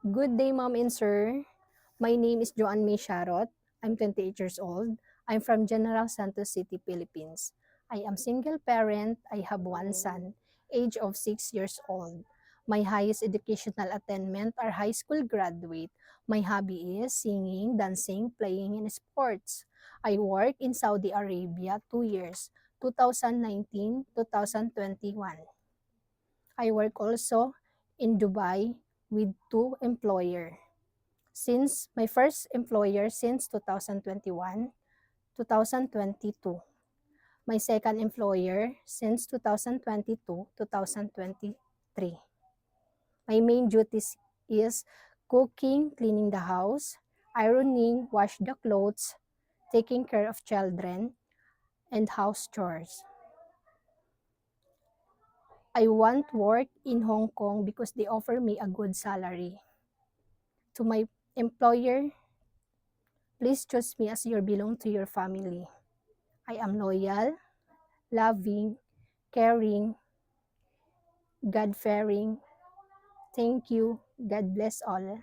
Good day, Mom and Sir. My name is Joanne May Sharot. I'm 28 years old. I'm from General Santos City, Philippines. I am single parent. I have one son, age of 6 years old. My highest educational attainment are high school graduate. My hobby is singing, dancing, playing, and sports. I work in Saudi Arabia 2 years, 2019-2021. I work also in Dubai with 2 employers. Since my first employer since 2021, 2022. My second employer since 2022, 2023. My main duties is cooking, cleaning the house, ironing, wash the clothes, taking care of children, and house chores. I want work in Hong Kong because they offer me a good salary. To my employer, please choose me as you belong to your family. I am loyal, loving, caring, God-fearing. Thank you. God bless all.